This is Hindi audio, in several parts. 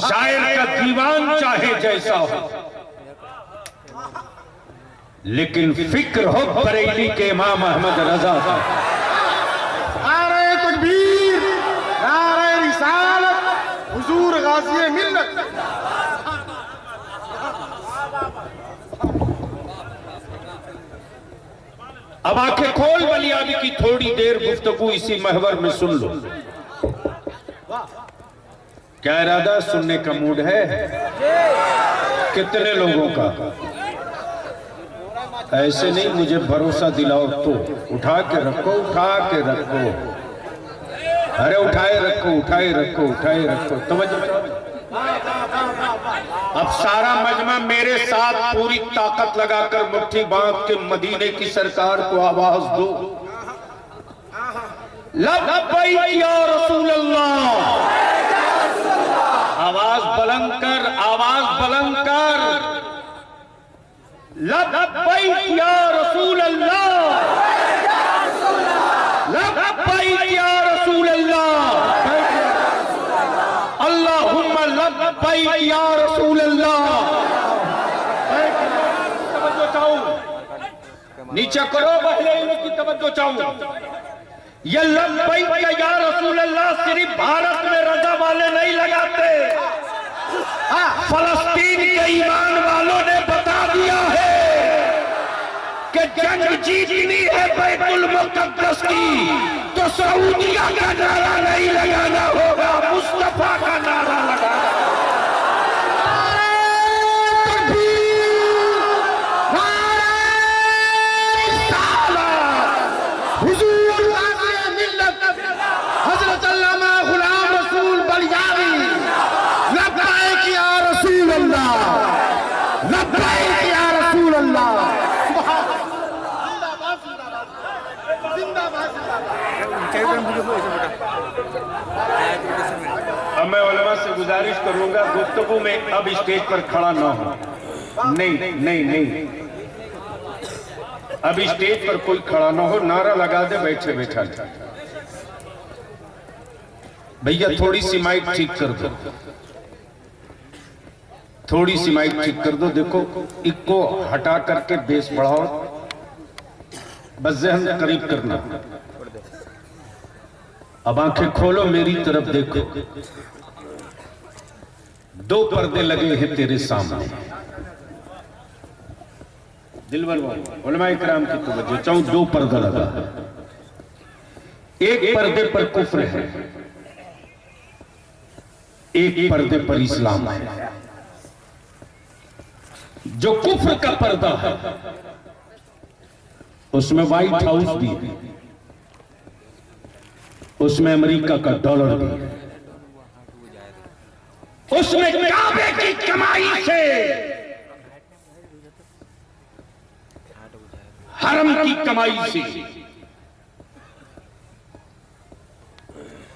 शायर का दीवान चाहे जैसा हो, लेकिन फिक्र हो बरेली के इमाम अहमद रजा का। नारे तकबीर, नारे रिसालत, हुजूर गाज़ी मिल्लत। अब आंखें खोल बलियाबी की थोड़ी देर गुफ्तगू इसी महवर में सुन लो। क्या इरादा सुनने का मूड है? कितने लोगों का? ऐसे नहीं, मुझे भरोसा दिलाओ तो उठा के रखो, उठा के रखो। अरे उठाए रखो, उठाए रखो, उठाए रखो। तवज्जो। अब सारा मजमा मेरे साथ पूरी ताकत लगाकर मुट्ठी बांध के मदीने की सरकार को आवाज दो, लब्बैक या रसूल अल्लाह। आवाज बुलंद कर, आवाज बुलंद कर। लब्बैक या रसूल अल्लाह, लब्बैक या रसूल अल्लाह, अल्लाहुम्मा लब्बैक या रसूल अल्लाह। तवज्जो चाहूं, नीचे करो, पहले इनकी तवज्जो चाहूं। ये लब्बैक या रसूल अल्लाह सिर्फ भारत में रजा वाले नहीं लगाते, फलस्तीन के ईमान वालों ने बता दिया है कि जंग जीतनी है बैतुल मुक़द्दस की, तो सऊदिया का नारा नहीं लगाना होगा, मुस्तफा का नारा लगाना। हजरत अल्लामा गुलाम रसूल बलियावी, लब्बैक या रसूल अल्लाह, लब्बैक या रसूल अल्लाह। अब मैं उलमा से गुजारिश करूंगा गुफ्तगू में अब स्टेज पर खड़ा ना हो। नहीं नहीं नहीं, अब स्टेज पर कोई खड़ा ना हो, नारा लगा दे बैठे बैठा। भैया थोड़ी सी माइक ठीक कर दो, थोड़ी सी माइक ठीक कर दो। देखो इको हटा करके बेस बढ़ाओ, बस ज़हन करीब करना। अब आंखें खोलो, मेरी तरफ देखो। दो पर्दे लगे हैं तेरे सामने। दिलवर उलमा इकराम की तवज्जो चाहूं, दो पर्दा लगा। एक पर्दे पर कुफ्र है, एक पर्दे पर इस्लाम है। जो कुफ्र का पर्दा है उसमें व्हाइट हाउस भी है, उसमें अमेरिका का डॉलर भी है, उसमें काबे की कमाई से हरम की कमाई से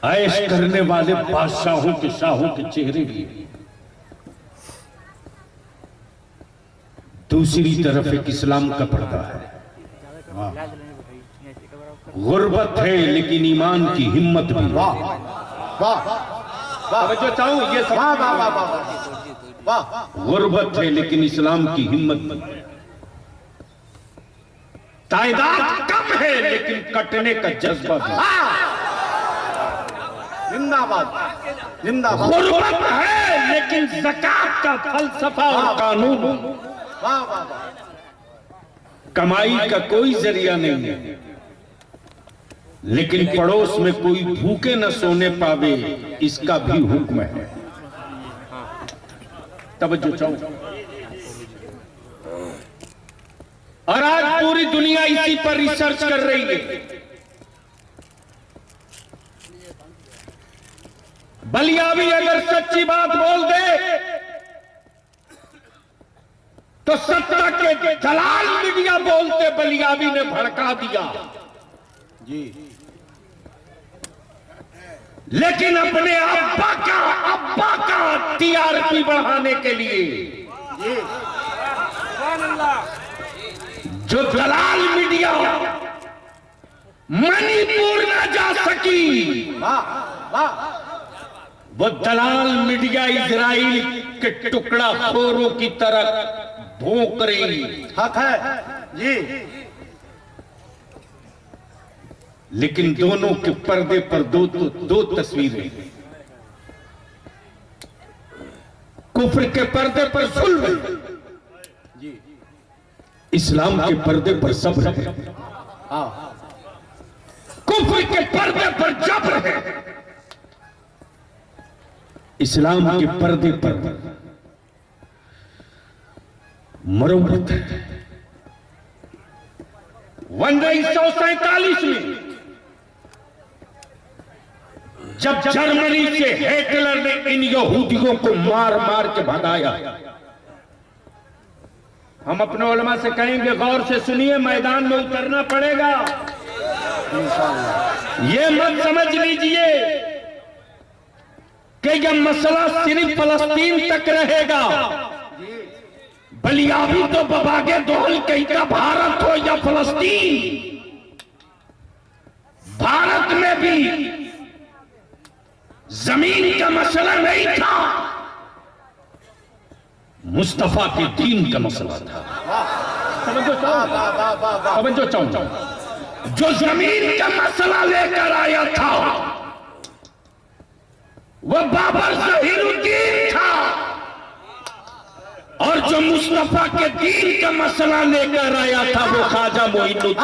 ऐश करने वाले बादशाहों के शाहों के चेहरे भी। दूसरी तरफ एक इस्लाम का पर्दा है। गुर्बत है लेकिन ईमान की हिम्मत भी। वाह वाह वाह, जो चाहूं ये सब। गुर्बत है लेकिन इस्लाम की हिम्मत भी। तादाद कम है लेकिन कटने का जज्बा भी। जिंदाबाद जिंदाबाद। गुर्बत है लेकिन ज़कात का फलसफा और कानून। वाह वाह वाह। कमाई का कोई जरिया नहीं है, लेकिन पड़ोस में कोई भूखे न सोने पावे इसका भी हुक्म है। तवज्जो चाहूं। और आज पूरी दुनिया इसी पर रिसर्च कर रही है। बलियावी अगर सच्ची बात बोल दे तो सत्ता के दलाल मीडिया बोलते बलियावी ने भड़का दिया जी, लेकिन अपने अब्बा का टीआरपी बढ़ाने के लिए जो दलाल मीडिया मणिपुर न जा सकी, वाह वो दलाल मीडिया इजराइल के टुकड़ा खोरों की तरह भोंक रही। हक है जी। लेकिन दोनों के पर्दे पर दो तस्वीरें। कुफ्र के पर्दे पर जुल्म, जी। इस्लाम के पर्दे पर सब्र है। हाँ कुफ्र के पर्दे पर जबर है, इस्लाम के पर्दे पर मरम्मत है। 1947 में जब जर्मनी से हिटलर ने इन यहूदियों को मार मार के भगाया, हम अपने उलमा से कहेंगे गौर से सुनिए, मैदान में उतरना पड़ेगा। ये मत समझ लीजिए कि यह मसला सिर्फ फलस्तीन तक रहेगा। बलियाबी तो बबागे दोहल कहीं का भारत हो या फलस्तीन, भारत में भी जमीन का मसला नहीं था, मुस्तफा के दीन का मसला था। समझो चाहूंगा, जो जमीन का मसला लेकर आया था वह बाबर ज़हीरुद्दीन था, और जो मुस्तफा के दीन का मसला लेकर आया था वो ख्वाजा मोइनुद्दीन।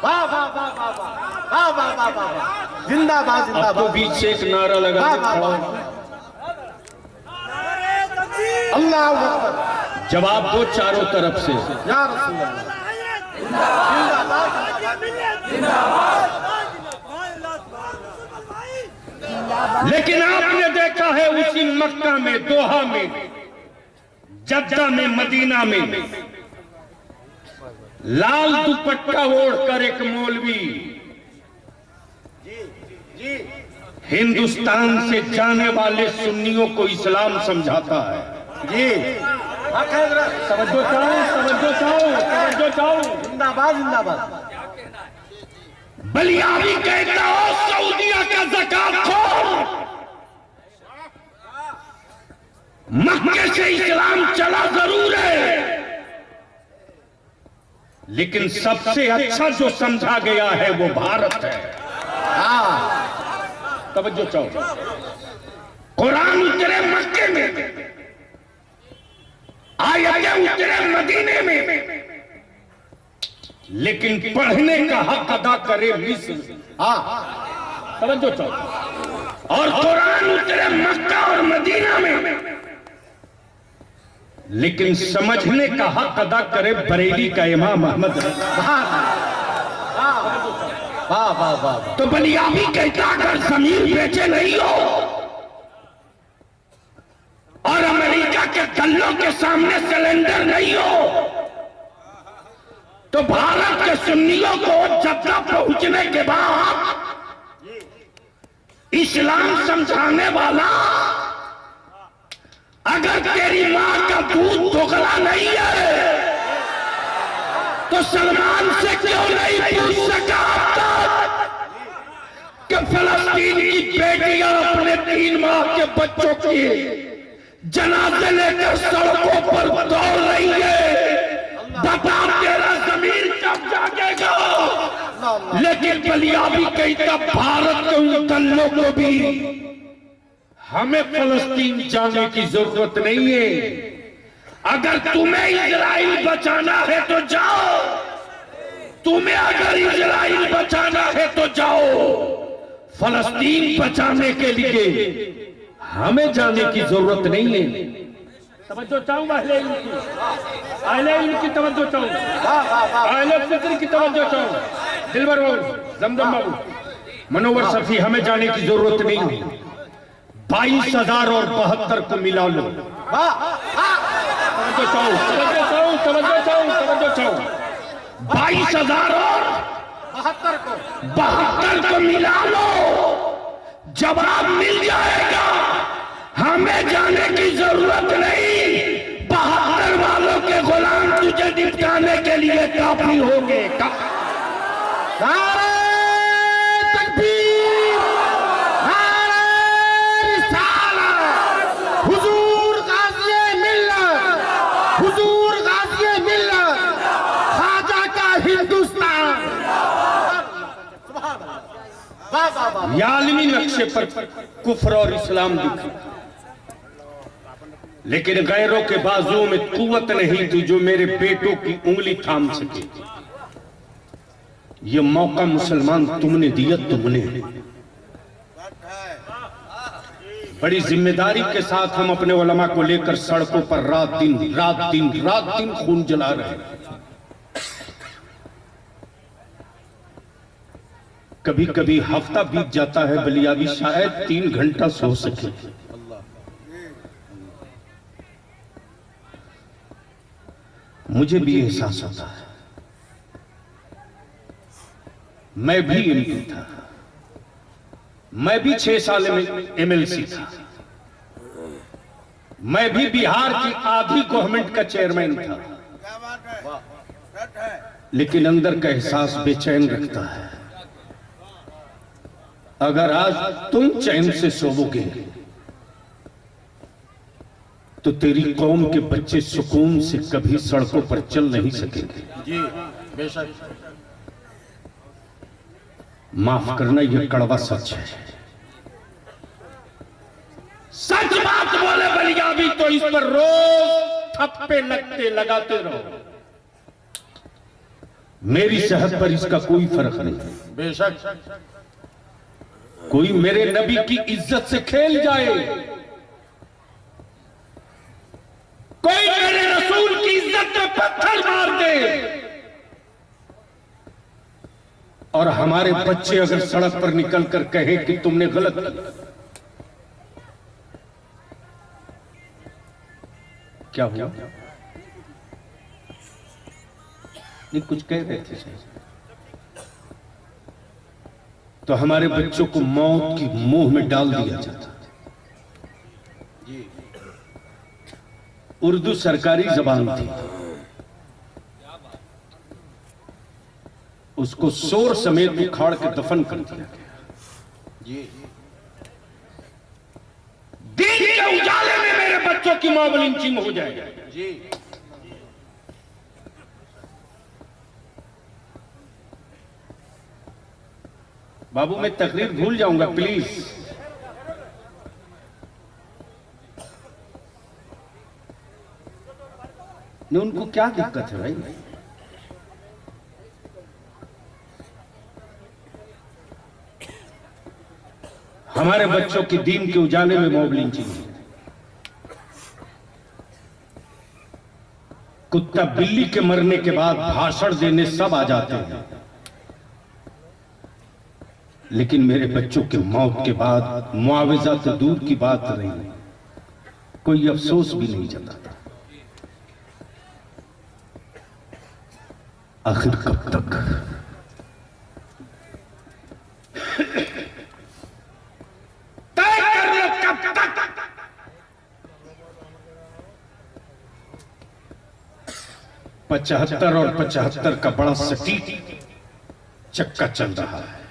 वाह वाह वाह वाह वाह वाह वाह वाह वाह, जिंदाबाद अब तो जिंदाबाद। बीच से एक नारा लगा अल्लाह अकबर। जवाब दो चारों तरफ से। या रसूल अल्लाह। लेकिन आपने देखा है उसी मक्का में, दोहा में, जद्दा में, मदीना में लाल दुपट्टा ओढ़कर एक मौलवी हिंदुस्तान से जाने वाले सुन्नियों को इस्लाम समझाता है। जी हक है जरा। समझो चाहो। जिंदाबाद जिंदाबाद। बलियाबी कहता हो सऊदिया का ज़कात खोर, मक्के से इस्लाम चला जरूर है, लेकिन सबसे अच्छा जो समझा गया है वो भारत है। हाँ तवज्जो चाहो। कुरान उतरे मक्के में, आयतें उतरे मदीने में, लेकिन पढ़ने का हक अदा करे मिस्र। हाँ तवज्जो चाहो। और कुरान उतरे मक्का और मदीना में, लेकिन समझने का हक अदा करे बरेली का इमाम अहमद। वाह वाह वाह। तो बलियाबी कहता अगर जमीन बेचे नहीं हो और अमेरिका के गल्लों के सामने सिलेंडर नहीं हो, तो भारत के सुन्नियों को जद्दा पहुंचने के बाद इस्लाम समझाने वाला अगर तेरी मां का दूध दोगला नहीं है तो सलमान से क्यों नहीं पूछ सका कि फलस्तीन की बेटियां अपने 3 माह के बच्चों की जनाजे लेकर सड़कों पर दौड़ रही है। बता तेरा जमीन कब जागेगा। लेकिन बलियाबी कहता भारत के उन दलों को भी हमें फलस्तीन जाने की जरूरत नहीं है। अगर तुम्हें इजराइल बचाना है तो जाओ, तुम्हें अगर इजराइल बचाना है तो जाओ, फलस्तीन बचाने के लिए हमें जाने की जरूरत नहीं है। तवज्जो चाहूंगा अहले इल्म की तवज्जो चाहूंगा, अहले फिक्र की तवज्जो चाहूंगा। दिलबर बाबू, जमजम बाबू, मनोवर सफी, हमें जाने की जरूरत नहीं है। 22,000 और 72 को मिला लो। तवज्जो चाहूं 22,000 और 72 को मिला लो, जवाब मिल जाएगा। हमें जाने की जरूरत नहीं, 72 वालों के गुलाम तुझे निपटाने के लिए काफी होंगे। वाह वाह वाह ये आलमी नक्शे पर कुफ्र और इस्लाम दिखे, लेकिन गैरों के बाजुओं में कुव्वत नहीं थी जो मेरे बेटों की उंगली थाम सके। ये मौका मुसलमान तुमने दिया, तुमने बड़ी जिम्मेदारी के साथ हम अपने उलमा को लेकर सड़कों पर रात दिन खून जला रहे हैं। कभी कभी हफ्ता बीत जाता है बलियाबी शायद 3 घंटा सो सके। मुझे भी एहसास होता है, मैं भी एमपी था, मैं भी 6 साल में एमएलसी था, मैं भी बिहार की आधी गवर्नमेंट का चेयरमैन था, लेकिन अंदर का एहसास बेचैन रखता है। अगर आज तुम चैन से सोओगे तो तेरी कौम के बच्चे सुकून से कभी सड़कों पर चल नहीं सकेंगे। जी बेशक, माफ करना, यह कड़वा सच है। सच बात बोले बलियाबी तो इस पर रोज थप्पे लगाते रहो। मेरी सेहत पर इसका कोई फर्क नहीं। बेशक, कोई मेरे नबी की इज्जत से खेल जाए, कोई मेरे रसूल की इज्जत में पत्थर मार दे, और हमारे बच्चे अगर सड़क पर निकलकर कहे कि तुमने गलत किया, क्या हुआ? नहीं, कुछ कह रहे थे। तो हमारे बच्चों को मौत की मुंह में डाल दिया जाता। उर्दू सरकारी जबान थी, उसको शोर समेत उखाड़ के दफन कर दिया गया। दिन के उजाले में मेरे बच्चों की मॉब लिंचिंग हो जाएगी। जी बाबू, मैं तकरीर भूल जाऊंगा, प्लीज। नहीं, उनको क्या दिक्कत है भाई? हमारे बच्चों की दीन के उजाले में मॉब लिंचिंग है। कुत्ता बिल्ली के मरने के बाद भाषण देने सब आ जाते हैं, लेकिन मेरे बच्चों के मौत के बाद मुआवजा तो दूर की बात रही, कोई अफसोस भी नहीं जताता। आखिर कब तक? तय कर लो कब तक? पचहत्तर और 75 का बड़ा सटीक चक्का चल रहा है।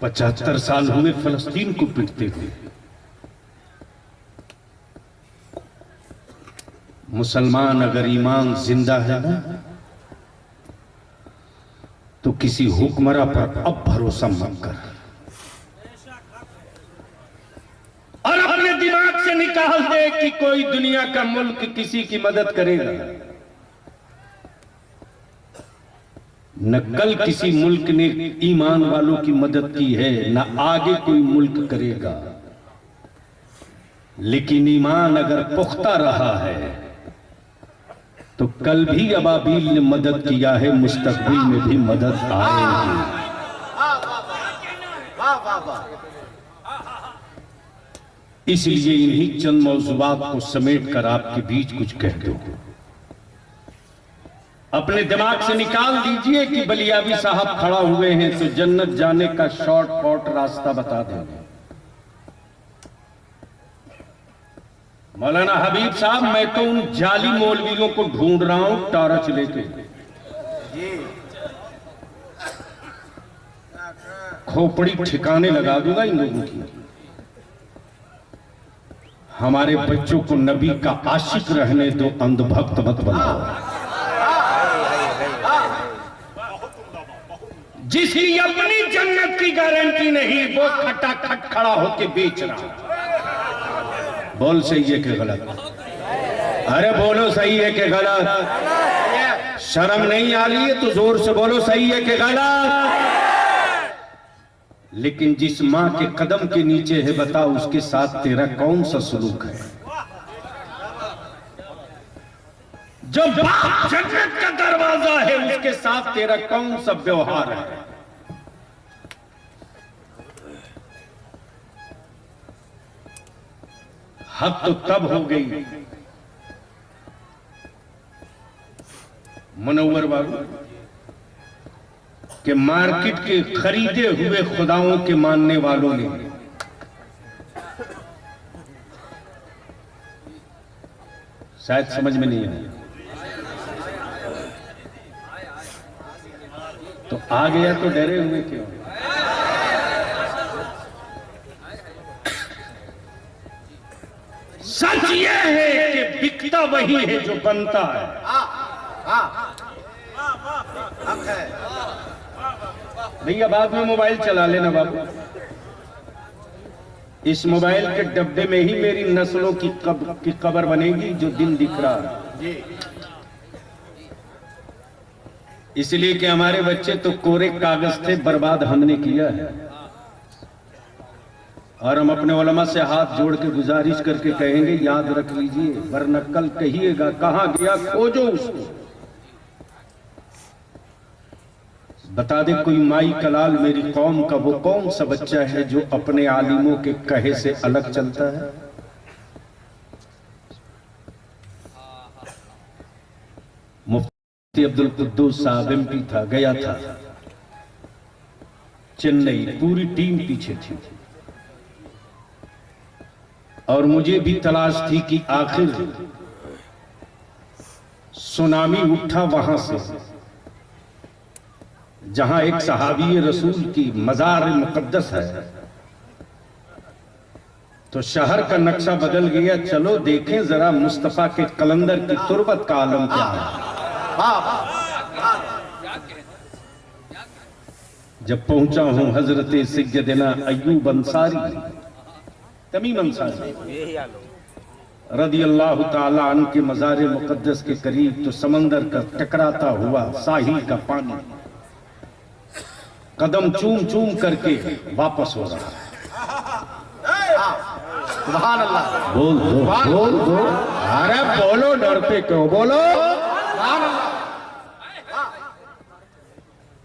75 साल हुए फलस्तीन को पिटते हुए। मुसलमान अगर ईमान जिंदा है ना, तो किसी हुक्मरा पर अब भरोसा मत कर, और अपने दिमाग से निकाल दे कि कोई दुनिया का मुल्क किसी की मदद करेगा। न कल किसी मुल्क ने ईमान वालों की मदद की है, न आगे कोई मुल्क करेगा। लेकिन ईमान अगर पुख्ता रहा है तो कल भी अबाबील ने मदद किया है, मुस्तकबिल में भी मदद आएगी। इसलिए इन्हीं चंद मौजूआत को समेट कर आपके बीच कुछ कह दो। अपने दिमाग से निकाल दीजिए कि बलियाबी साहब खड़ा हुए हैं तो जन्नत जाने का शॉर्टकट रास्ता बता देंगे। मौलाना हबीब साहब, मैं तो उन जाली मौलवियों को ढूंढ रहा हूं टॉर्च लेके। खोपड़ी ठिकाने लगा दूंगा इन लोगों की। हमारे बच्चों को नबी का आशिक रहने दो, अंधभक्त मत बनाओ। जिसकी अपनी जन्नत की गारंटी नहीं, वो खटाखट खड़ा होके बेच रहा। बोल सही है कि गलत? अरे बोलो सही है कि गलत? शर्म नहीं आ रही है तो जोर से बोलो सही है कि गलत? लेकिन जिस मां के कदम के नीचे है, बता उसके साथ तेरा कौन सा सलूक है? जो बाप जन्नत का दरवाजा है, उसके साथ तेरा कौन सा व्यवहार है? हद तो तब हो गई मुनव्वर बाबू कि मार्केट के खरीदे हुए खुदाओं के मानने वालों ने शायद समझ में नहीं आया तो आ गया तो डरे हुए क्यों? सच यह है कि बिकता वही है जो बनता है। भैया बाद में मोबाइल चला लेना बाबू। इस मोबाइल के डब्बे में ही मेरी नस्लों की कब्र बनेगी जो दिन दिख रहा है। इसलिए कि हमारे बच्चे तो कोरे कागज थे, बर्बाद हमने किया है। और हम अपने उलमा से हाथ जोड़ के गुजारिश करके कहेंगे, याद रख लीजिए, वरना कल कहिएगा कहां गया, खोजो उसको। बता दे कोई माई कलाल मेरी कौम का वो कौन सा बच्चा है जो अपने आलिमों के कहे से अलग चलता है? मुफ्ती अब्दुल कुद्दूस साहब एमपी था, गया था चेन्नई, पूरी टीम पीछे थी और मुझे भी तलाश थी कि आखिर सुनामी उठा वहां से जहां एक सहाबी रसूल की मजार मुकद्दस है, तो शहर का नक्शा बदल गया। चलो देखें जरा मुस्तफा के कलंदर की तुरबत का आलम क्या है। जब पहुंचा हूं हजरत सैयदना अय्यूब अंसारी, तमीम अंसारी रदी अल्लाह ताला अन्हु के मज़ार मुकद्दस के करीब, तो समंदर का टकराता हुआ साहिल का पानी कदम चूम चूम करके वापस हो रहा है। सुभान अल्लाह। बोल दो, बोल दो। अरे बोलो, डरते क्यों? बोलो।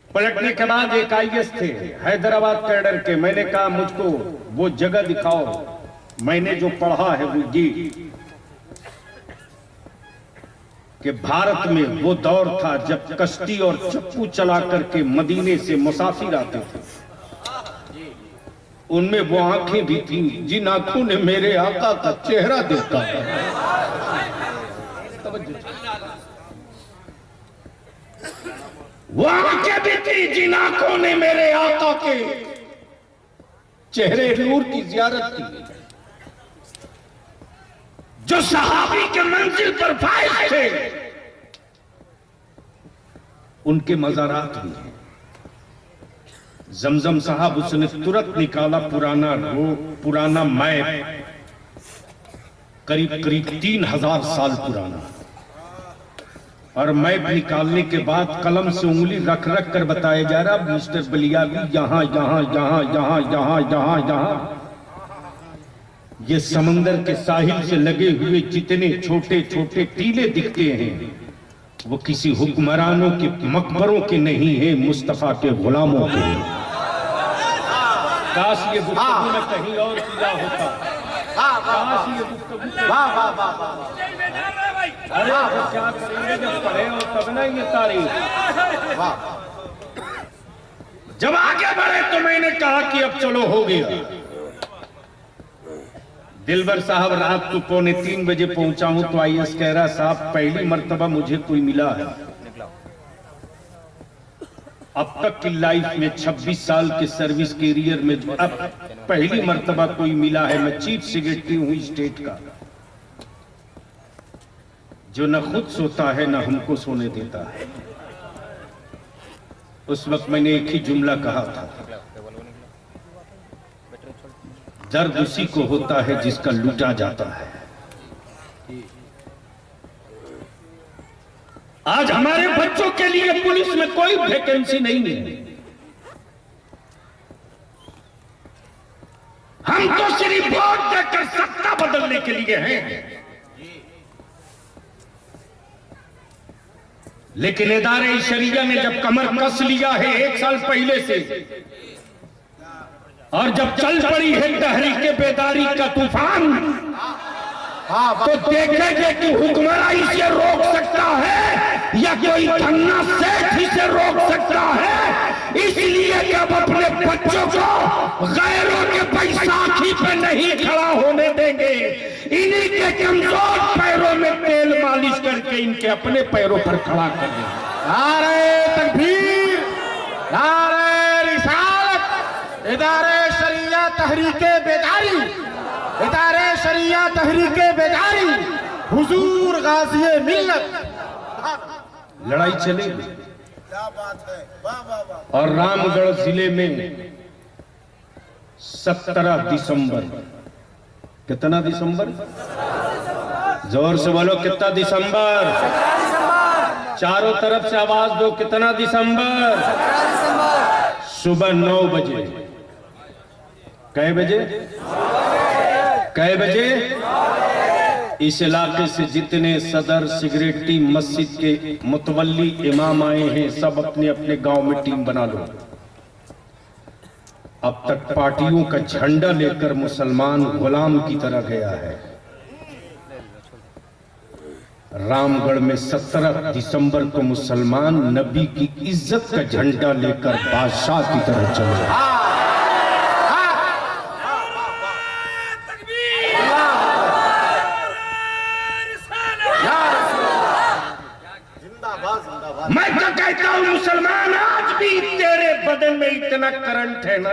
पलटने के बाद एक आईएएस थे हैदराबाद कैडर के। मैंने कहा मुझको वो जगह दिखाओ, मैंने जो पढ़ा है वो ये कि भारत में वो दौर था जब कश्ती और चप्पू चला करके मदीने से मुसाफिर आते थे। उनमें वो आंखें भी थी जिन आंखों ने मेरे आका का चेहरा देखा। वो आंखें भी थी जिन आंखों ने मेरे आका के चेहरे नूर की जियारत की। जो सहाबी के मंजिल पर फाइज थे उनके मज़ारात भी हैं। जमजम साहब उसने तुरंत निकाला पुराना मैप, करीब करीब 3000 साल पुराना, और मैप निकालने के बाद कलम से उंगली रख रख कर बताया जा रहा, मिस्टर बलियावी यहां यहां यहां यहां यहां यहां यहां ये समंदर के साहिल से लगे हुए जितने छोटे छोटे टीले दिखते हैं वो किसी हुक्मरानों के मकबरों के नहीं है, मुस्तफा के गुलामों के हैं। काश ये गुफ्तगू में कहीं और किया होता। काश ये गुफ्तगू अरे क्या करेंगे जब पढ़े हो तब ना ये तारीख। जब आगे बढ़े तो मैंने कहा कि अब चलो हो गया। दिलबर साहब रात को 2:45 बजे पहुंचा हूं तो आईएएस कह रहा, साहब पहली मर्तबा मुझे कोई मिला है अब तक की लाइफ में, 26 साल के सर्विस कैरियर में अब पहली मर्तबा कोई मिला है। मैं चीफ सेक्रेटरी हूं स्टेट का, जो न खुद सोता है न हमको सोने देता है। उस वक्त मैंने एक ही जुमला कहा था, दर्द उसी को होता है जिसका लूटा जाता है। आज हमारे बच्चों के लिए पुलिस में कोई वैकेंसी नहीं है। हम तो सिर्फ वोट देकर सत्ता बदलने के लिए हैं, लेकिन इदारे शरिया ने जब कमर कस लिया है 1 साल पहले से, और जब चल पड़ी है तहरीके बेदारी का तूफान, तो देखेंगे कि हुक्मरान इसे रोक सकता है या कोई धन्ना सेठ इसे रोक सकता है। इसलिए कि अब अपने बच्चों को गैरों के बैसाखी पे नहीं खड़ा होने देंगे। इन्हीं के कमजोर पैरों में तेल मालिश करके इनके अपने पैरों पर खड़ा कर देंगे। नारे तकबीर, नारे रिसालत, इदारे शरिया तहरीके बेदारी, इदारे शरिया तहरीके बेदारी, हुजूर गाज़ी मिल्लत। लड़ाई चलेगी। क्या बात है, वाह वाह वाह। और रामगढ़ जिले में 17 दिसंबर, कितना दिसंबर? जोर से बोलो, कितना दिसंबर? चारों तरफ से आवाज दो, कितना दिसंबर? सुबह 9 बजे। कै बजे? कै बजे? इस इलाके से जितने सदर, सिगरेटी, मस्जिद के मुतवल्ली इमाम आए हैं, सब अपने अपने गांव में टीम बना लो। अब तक पार्टियों का झंडा लेकर मुसलमान गुलाम की तरह गया है। रामगढ़ में 17 दिसंबर को मुसलमान नबी की इज्जत का झंडा लेकर बादशाह की तरह चल रहा है। मैं तो कहता हूं मुसलमान, आज भी तेरे बदन में इतना करंट है ना,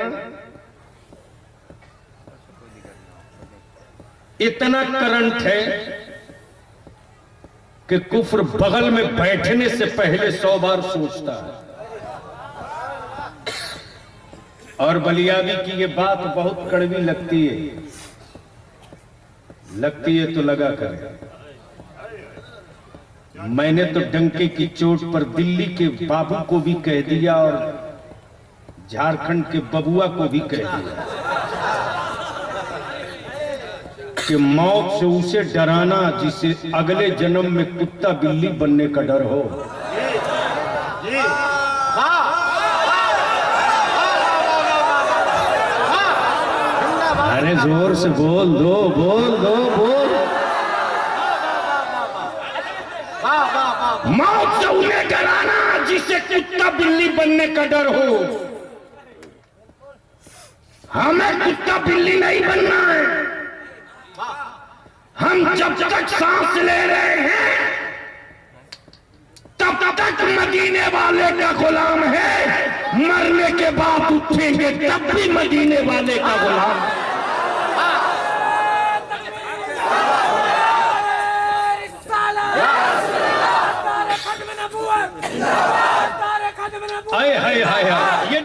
इतना करंट है कि कुफ्र बगल में बैठने से पहले 100 बार सोचता है। और बलियावी की ये बात बहुत कड़वी लगती है तो लगा कर। मैंने तो डंके की चोट पर दिल्ली के बाबू को भी कह दिया और झारखंड के बबुआ को भी कह दिया कि मौत से उसे डराना जिसे अगले जन्म में कुत्ता बिल्ली बनने का डर हो। अरे जोर से बोल दो, बोल दो, बोल। मौत से उन्हें डराना जिसे कुत्ता बिल्ली बनने का डर हो। हमें कुत्ता बिल्ली नहीं बनना है। हम जब तक सांस ले रहे हैं तब तक मदीने वाले का गुलाम है। मरने के बाद उठेंगे तब भी मदीने वाले का गुलाम है। हाय हाय हाय हाय।